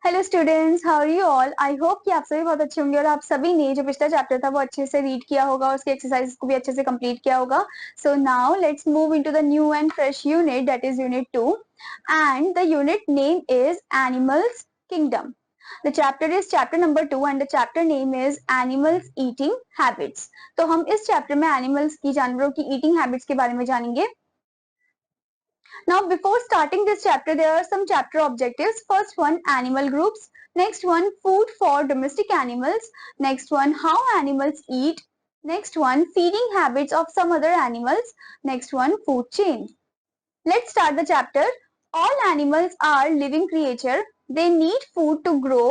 Hello students, how are you all. I hope कि आप सभी बहुत अच्छे होंगे और आप सभी ने जो पिछला चैप्टर था वो अच्छे से रीड किया होगा और उसके एक्सरसाइजेस को भी अच्छे से कंप्लीट किया होगा। So now let's move into the new and fresh unit, that is unit 2, and the unit name is animals kingdom. The chapter is chapter number 2 and the chapter name is animals eating habits. तो हम इस chapter में animals की, जानवरों की eating habits के बारे में जानेंगे. Now, before starting this chapter, there are some chapter objectives. First one, animal groups. Next one, food for domestic animals. Next one, how animals eat. Next one, feeding habits of some other animals. Next one, food chain. Let's start the chapter. All animals are living creatures. They need food to grow,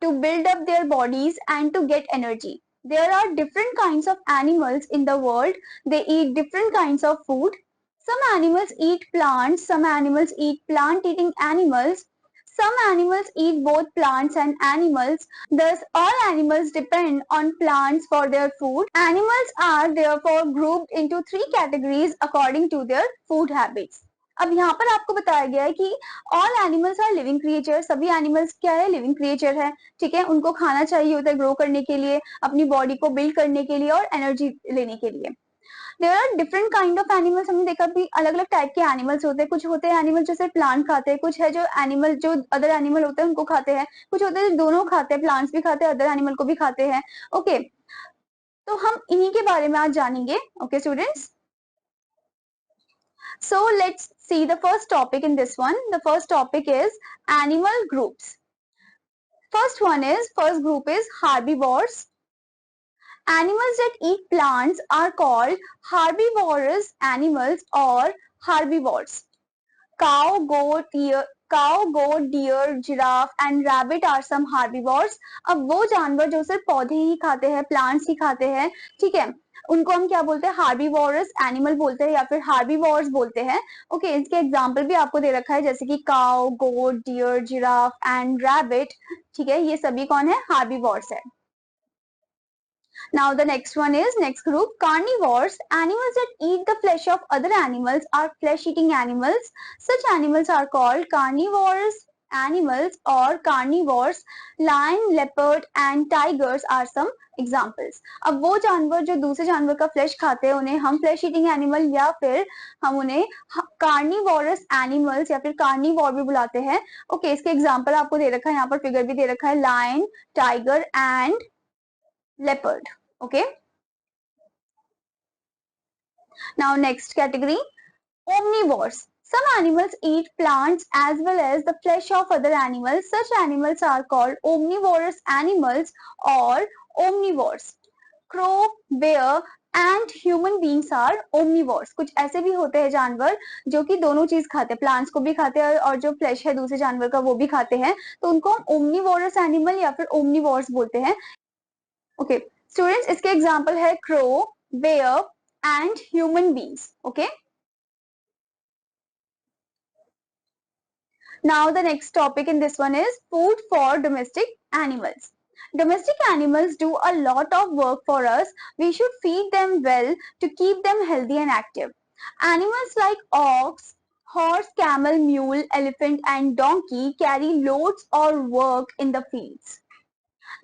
to build up their bodies and to get energy. There are different kinds of animals in the world. They eat different kinds of food. Some animals eat plants, some animals eat plant-eating animals. Some animals eat both plants and animals. Thus, all animals depend on plants for their food. Animals are therefore grouped into three categories according to their food habits. अब यहाँ पर आपको बताया गया है कि all animals are living creature. सभी animals क्या है? लिविंग क्रिएचर है. ठीक है, उनको खाना चाहिए होता है ग्रो करने के लिए, अपनी बॉडी को बिल्ड करने के लिए और एनर्जी लेने के लिए. There are different kind of animals. हमने देखा भी अलग अलग टाइप के एनिमल्स होते हैं. कुछ होते हैं एनिमल जो सिर्फ प्लांट खाते हैं, कुछ है जो एनिमल जो अदर एनिमल होते हैं उनको खाते हैं, कुछ होते हैं जो दोनों खाते हैं, प्लांट्स भी खाते हैं, अदर एनिमल को भी खाते हैं. ओके, तो हम इन्हीं के बारे में आज जानेंगे. Okay students, so let's see the first topic in this one. The first topic is animal groups. First group is herbivores. Animals that eat plants are called herbivorous animals or herbivores. Cow, goat, deer, giraffe and rabbit are some herbivores. अब वो जानवर जो सिर्फ पौधे ही खाते हैं, plants ही खाते हैं, ठीक है, उनको हम क्या बोलते हैं? हार्बीवोरस एनिमल बोलते हैं या फिर हार्बीवोर्स बोलते हैं. ओके, इसके एग्जांपल भी आपको दे रखा है जैसे कि cow, goat, deer, giraffe and rabbit. ठीक है, ये सभी कौन है? हार्बीवोर्स है. Now the next one is next group, carnivores. Animals that eat the flesh of other animals are flesh-eating animals. Such animals are called carnivorous animals or carnivores. Lion, leopard and tigers are some examples. अब वो जानवर जो दूसरे जानवर का flash खाते हैं उन्हें हम फ्लैश ईटिंग एनिमल या फिर हम उन्हें कार्निवोरस एनिमल्स या फिर कार्निवोर भी बुलाते हैं. ओके, इसके एग्जाम्पल आपको दे रखा है, यहाँ पर फिगर भी दे रखा है, lion, tiger and leopard. Okay, now next category, omnivores. Some animals eat plants as well as the flesh of other animals. Such animals are called omnivorous animals or omnivores. Crow, bear and human beings are omnivores. कुछ ऐसे भी होते हैं जानवर जो कि दोनों चीज खाते हैं, प्लांट्स को भी खाते हैं और जो फ्लैश है दूसरे जानवर का वो भी खाते हैं, तो उनको हम ओमनीवोरस एनिमल या फिर ओमनीवोर्स बोलते हैं. ओके स्टूडेंट्स, इसके एग्जांपल है crow, bear and human beings. Okay, now the next topic in this one is food for domestic animals. Domestic animals do a lot of work for us. We should feed them well to keep them healthy and active. Animals like ox, horse, camel, mule, elephant and donkey carry loads or work in the fields.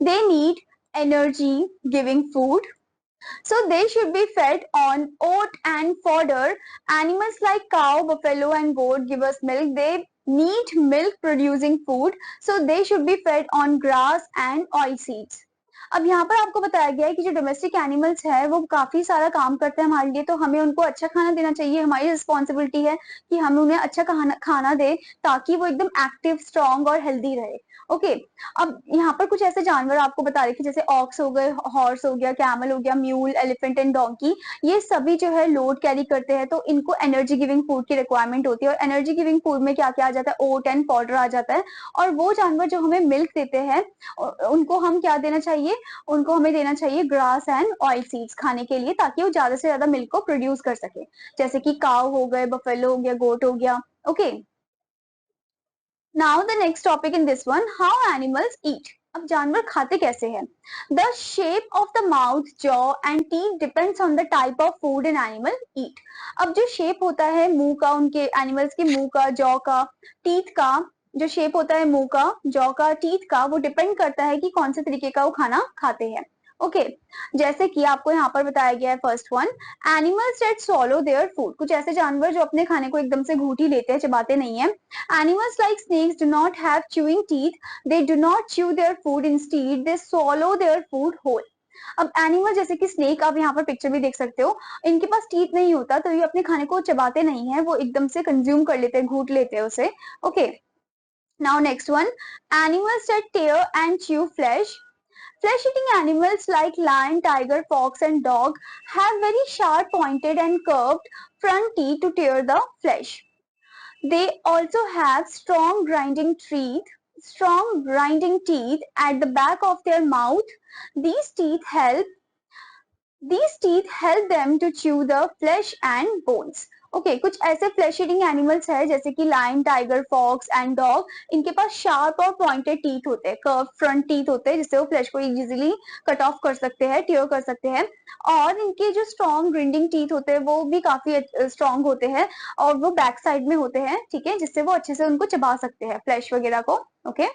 They need energy giving food. So they should be fed on oat and fodder. Animals like cow, buffalo and goat give us milk. They need milk producing food. So they should be fed on grass and oil seeds. अब यहाँ पर आपको बताया गया है कि जो domestic animals है वो काफी सारा काम करते हैं हमारे लिए, तो हमें उनको अच्छा खाना देना चाहिए. हमारी रिस्पॉन्सिबिलिटी है कि हम उन्हें अच्छा खाना दे ताकि वो एकदम एक्टिव, स्ट्रॉन्ग और हेल्दी रहे. ओके, अब यहाँ पर कुछ ऐसे जानवर आपको बता रहे थे जैसे ऑक्स हो गए, हॉर्स हो गया, कैमल हो गया, म्यूल, एलिफेंट एंड डोंकी. ये सभी जो है लोड कैरी करते हैं, तो इनको एनर्जी गिविंग फूड की रिक्वायरमेंट होती है. और एनर्जी गिविंग फूड में क्या क्या आ जाता है? ओट एंड पाउडर आ जाता है. और वो जानवर जो हमें मिल्क देते हैं उनको हम क्या देना चाहिए? उनको हमें देना चाहिए ग्रास एंड ऑयल सीड्स खाने के लिए, ताकि वो ज्यादा से ज्यादा मिल्क को प्रोड्यूस कर सके. जैसे कि काव हो गए, बफेलो हो गया, गोट हो गया. Okay, now the next topic in this one, how animals eat. अब जानवर खाते कैसे हैं? The shape of the mouth, jaw and teeth depends on the type of food an animal eat. अब जो शेप होता है मुंह का, उनके एनिमल्स के मुंह का, जॉ का, टीथ का, जो शेप होता है मुंह का, जॉ का, टीथ का, वो डिपेंड करता है कि कौन से तरीके का वो खाना खाते हैं। ओके जैसे कि आपको यहाँ पर बताया गया है first one, animals that swallow their food, कुछ ऐसे जानवर जो अपने खाने को एकदम से घूट ही लेते हैं, चबाते नहीं है। Animals like snakes do not have chewing teeth, they do not chew their food, instead they swallow their food whole. अब एनिमल जैसे कि स्नेक, आप यहाँ पर पिक्चर भी देख सकते हो, इनके पास टीथ नहीं होता तो ये अपने खाने को चबाते नहीं है, वो एकदम से कंज्यूम कर लेते हैं, घूट लेते हैं उसे। Okay now next one, animals that tear and chew flesh. Flesh eating animals like lion, tiger, fox and dog have very sharp pointed and curved front teeth to tear the flesh. They also have strong grinding teeth at the back of their mouth. These teeth help them to chew the flesh and bones. Okay कुछ ऐसे flesh eating animals है जैसे कि lion, tiger, fox and dog, इनके पास sharp और pointed teeth होते हैं, कर्व फ्रंट टीथ होते हैं, जिससे वो फ्लैश को इजीली कट ऑफ कर सकते हैं, टियर कर सकते हैं। और इनके जो स्ट्रॉन्ग ग्रिंडिंग टीथ होते हैं वो भी काफी स्ट्रॉन्ग होते हैं और वो बैक साइड में होते हैं, ठीक है, जिससे वो अच्छे से उनको चबा सकते हैं फ्लैश वगैरह को। ओके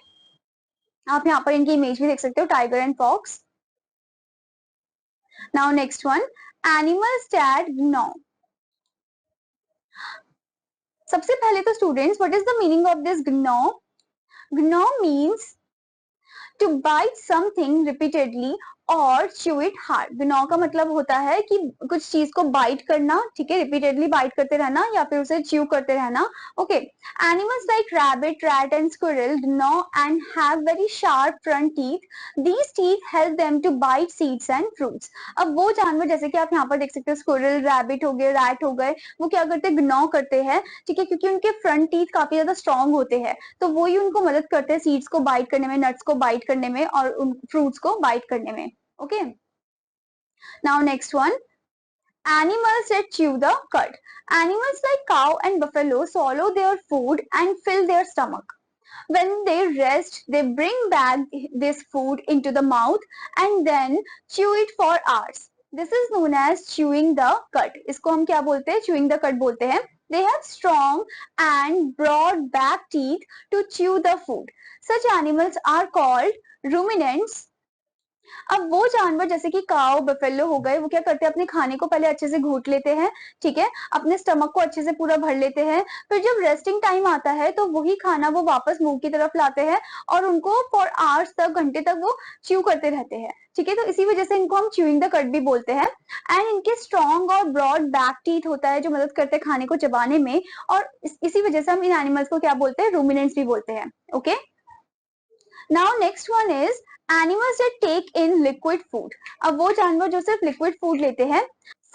आप यहाँ पर इनकी इमेज भी देख सकते हो, tiger and fox. Now next one, animals that gnaw. सबसे पहले तो students, what is the meaning of this gnaw? Gnaw means to bite something repeatedly और chew it hard. gnaw का मतलब होता है कि कुछ चीज को बाइट करना, ठीक है, रिपीटेडली बाइट करते रहना या फिर उसे च्यू करते रहना। Okay animals like rabbit, rat and squirrel gnaw and have very sharp front teeth. These teeth help them to bite seeds and fruits. अब वो जानवर जैसे कि आप यहाँ पर देख सकते हो, स्क्विरल, रैबिट हो गए, रैट हो गए, वो क्या करते हैं, gnaw करते हैं, ठीक है, क्योंकि उनके फ्रंट टीथ काफी ज्यादा स्ट्रॉन्ग होते हैं, तो वो ही उनको मदद करते हैं सीड्स को बाइट करने में, नट्स को बाइट करने में और उन फ्रूट्स को बाइट करने में। Okay now next one, animals that chew the cud. Animals like cow and buffalo swallow their food and fill their stomach. When they rest, they bring back this food into the mouth and then chew it for hours. This is known as chewing the cud. इसको हम क्या बोलते हैं, chewing the cud बोलते हैं। They have strong and broad back teeth to chew the food. Such animals are called ruminants. अब वो जानवर जैसे कि काव, बफेलो हो गए, वो क्या करते हैं, अपने खाने को पहले अच्छे से घूट लेते हैं, ठीक है, अपने स्टमक को अच्छे से पूरा भर लेते हैं, फिर जब रेस्टिंग टाइम आता है तो वही खाना वो वापस मुंह की तरफ लाते हैं और उनको फॉर आवर्स तक, घंटे तक वो च्यू करते रहते हैं, ठीक है, तो इसी वजह से इनको हम च्यूइंग द कट भी बोलते हैं। एंड इनके स्ट्रॉन्ग और ब्रॉड बैक टीथ होता है जो मदद करते हैं खाने को चबाने में, और इसी वजह से हम इन एनिमल्स को क्या बोलते हैं, रूमिनेंट्स भी बोलते हैं। Okay now next one is animals that take in liquid food. अब वो जानवर जो सिर्फ लिक्विड फूड लेते हैं।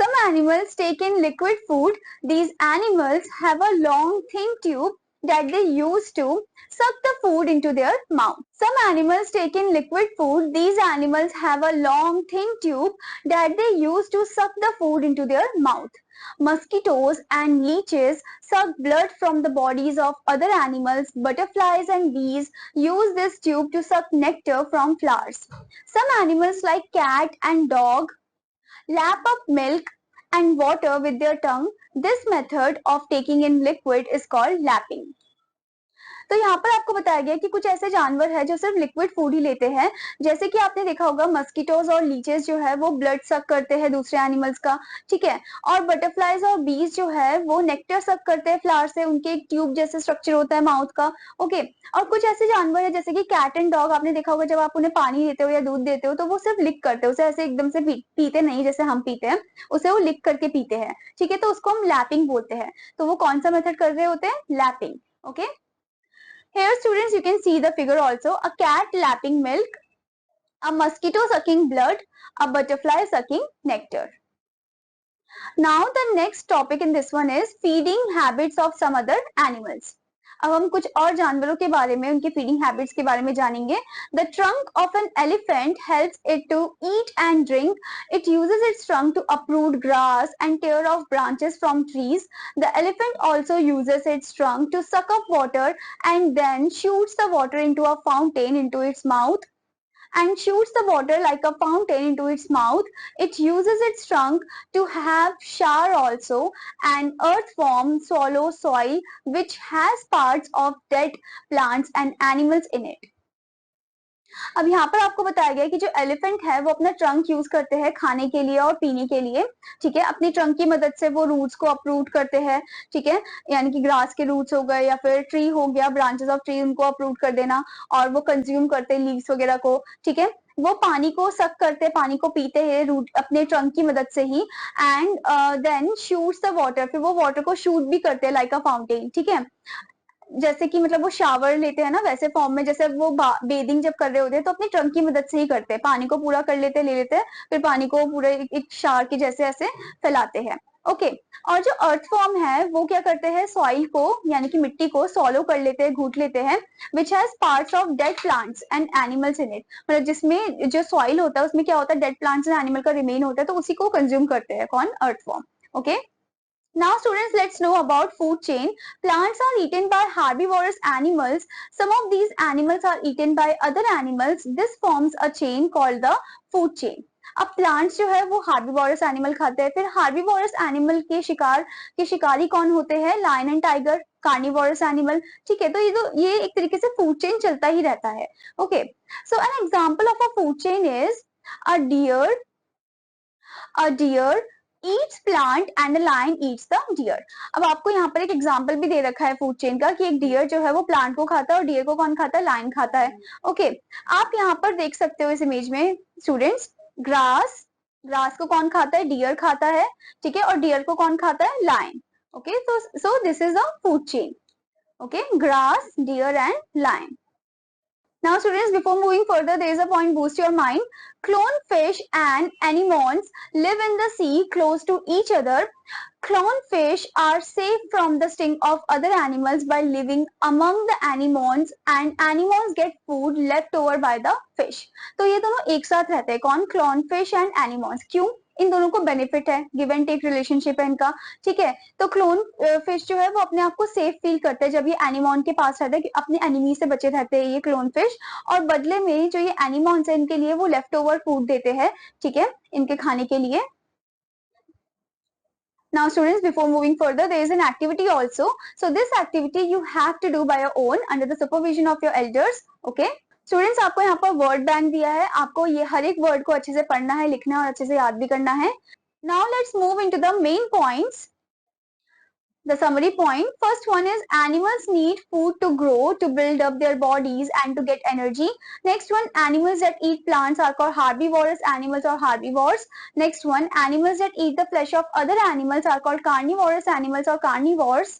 Some animals take in liquid food. These animals have a long thin tube that they use to suck the food into their mouth. Some animals take in liquid food. These animals have a long thin tube that they use to suck the food into their mouth. Mosquitoes and leeches suck blood from the bodies of other animals. Butterflies and bees use this tube to suck nectar from flowers. Some animals like cat and dog lap up milk and water with their tongue. This method of taking in liquid is called lapping. तो यहाँ पर आपको बताया गया कि कुछ ऐसे जानवर है जो सिर्फ लिक्विड फूड ही लेते हैं, जैसे कि आपने देखा होगा मस्कीटोज और लीचेस जो है वो ब्लड सक करते हैं दूसरे एनिमल्स का, ठीक है, और बटरफ्लाइज और बीज जो है वो नेक्टर सक करते हैं फ्लावर से, उनके एक ट्यूब जैसे स्ट्रक्चर होता है माउथ का। ओके और कुछ ऐसे जानवर है जैसे कि कैट एंड डॉग, आपने देखा होगा जब आप उन्हें पानी देते हो या दूध देते हो तो वो सिर्फ लिक करते हैं उसे, ऐसे एकदम से पीते नहीं जैसे हम पीते हैं, उसे वो लिक करके पीते हैं, ठीक है, तो उसको हम लैपिंग बोलते हैं। तो वो कौन सा मेथड कर रहे होते हैं, lapping. Okay Here students you can see the figure also, a cat lapping milk, a mosquito sucking blood, a butterfly sucking nectar. Now the next topic in this one is feeding habits of some other animals. अब हम कुछ और जानवरों के बारे में, उनके feeding habits के बारे में जानेंगे। The trunk of an elephant helps it to eat and drink. It uses its trunk to uproot grass and tear off branches from trees. The elephant also uses its trunk to suck up water and then shoots the water into a fountain into its mouth. and shoots the water like a fountain into its mouth. It uses its trunk to have shower also, and earthworm swallows soil which has parts of dead plants and animals in it. अब यहाँ पर आपको बताया गया है कि जो elephant है वो अपना ट्रंक यूज करते हैं खाने के लिए और पीने के लिए, ठीक है। अपनी ट्रंक की मदद से वो रूट्स को अपरूट करते हैं, ठीक है, यानी कि ग्रास के रूट्स हो गए या फिर ट्री हो गया, ब्रांचेस ऑफ ट्री, उनको अपरूट कर देना, और वो कंज्यूम करते हैं लीव्स वगैरह को, ठीक है। वो पानी को सक करते हैं, पानी को पीते हैं रूट अपने ट्रंक की मदद से ही, and then shoots the water, फिर वो वाटर को शूट भी करते हैं लाइक अ फाउंटेन, ठीक है। जैसे कि मतलब वो शावर लेते हैं ना, वैसे फॉर्म में, जैसे वो बेदिंग जब कर रहे होते हैं तो अपने ट्रंक की मदद से ही करते हैं, पानी को पूरा कर लेते हैं, ले लेते हैं, फिर पानी को पूरे एक शावर के जैसे ऐसे फैलाते हैं, ओके। और जो अर्थ फॉर्म है वो क्या करते हैं, सॉइल को यानी कि मिट्टी को सॉलो कर लेते हैं, घूट लेते हैं, which has parts of dead plants and animals in it, मतलब जिसमें जो सॉइल होता है उसमें क्या होता है, डेड प्लांट्स एंड एनिमल का रिमेन होता है, तो उसी को कंज्यूम करते हैं कौन, earthworm, okay. Now students, let's know about food chain. Plants are eaten by herbivorous animals. Some of these animals are eaten by other animals. This forms a chain called the food chain. अब plants जो है वो हार्बिवोरस animal खाते हैं, फिर हार्बिवोरस animal के शिकारी कौन होते हैं, lion and tiger, carnivorous animal, ठीक है। तो ये एक तरीके से फूड चेन चलता ही रहता है, okay. So an example of a food chain is a deer eats plant and a lion eats the deer. अब आपको यहाँ पर एक एग्जांपल भी दे रखा है फूड चेन का कि एक डियर जो है वो प्लांट को खाता है और डियर को कौन खाता है, लायन खाता है, ओके। आप यहाँ पर देख सकते हो इस इमेज में स्टूडेंट्स, ग्रास को कौन खाता है, डियर खाता है, ठीक है, और डियर को कौन खाता है, lion, okay. So this is a food chain, okay, grass, deer and lion. Now students, before moving further, there is a point, boost your mind. Clone fish and anemones live in the sea close to each other. Clone fish are safe from the sting of other animals by living among the anemones, and anemones get food left over by the fish. तो ये दोनों एक साथ रहते हैं, कौन, clown fish and anemones, क्यों, इन दोनों को बेनिफिट है, गिव एंड टेक रिलेशनशिप है इनका, ठीक है। तो क्लोन फिश जो है वो अपने आप को सेफ फील करते हैं जब ये एनिमोन के पास रहते हैं, अपने एनिमी से बचे रहते हैं ये क्लोन फिश, और बदले में जो ये एनिमोन्स है इनके लिए वो लेफ्ट ओवर फूड देते हैं, ठीक है, इनके खाने के लिए. Now students, before moving further, there is an activity also. So this activity you have to do by your own under the supervision of your elders. Okay. Students, आपको यहाँ पर वर्ड बैंक दिया है, आपको ये हर एक वर्ड को अच्छे से पढ़ना है, लिखना है और अच्छे से याद भी करना है. Now let's move into the main points. The summary point. First one is animals need food to grow, to build up their bodies and to get energy. Next one, animals that eat plants are called herbivorous animals or herbivores. Next one, animals that eat the flesh of other animals are called carnivorous animals or carnivores.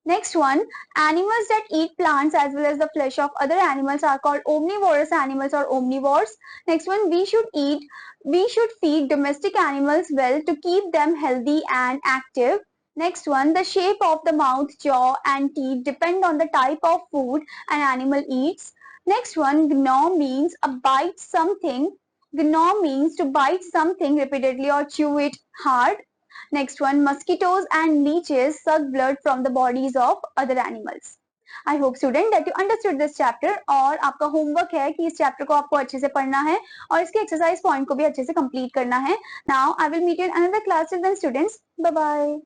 Next one, animals that eat plants as well as the flesh of other animals are called omnivorous animals or omnivores. Next one, we should feed domestic animals well to keep them healthy and active. Next one, the shape of the mouth, jaw and teeth depend on the type of food an animal eats. Next one, gnaw means bite something. Gnaw means to bite something repeatedly or chew it hard. Next one, mosquitoes and leeches suck blood from the bodies of other animals. I hope student that you understood this chapter. और आपका homework है कि इस chapter को आपको अच्छे से पढ़ना है और इसके एक्सरसाइज पॉइंट को भी अच्छे से कंप्लीट करना है. Now I will meet you in another class with the students. Bye bye.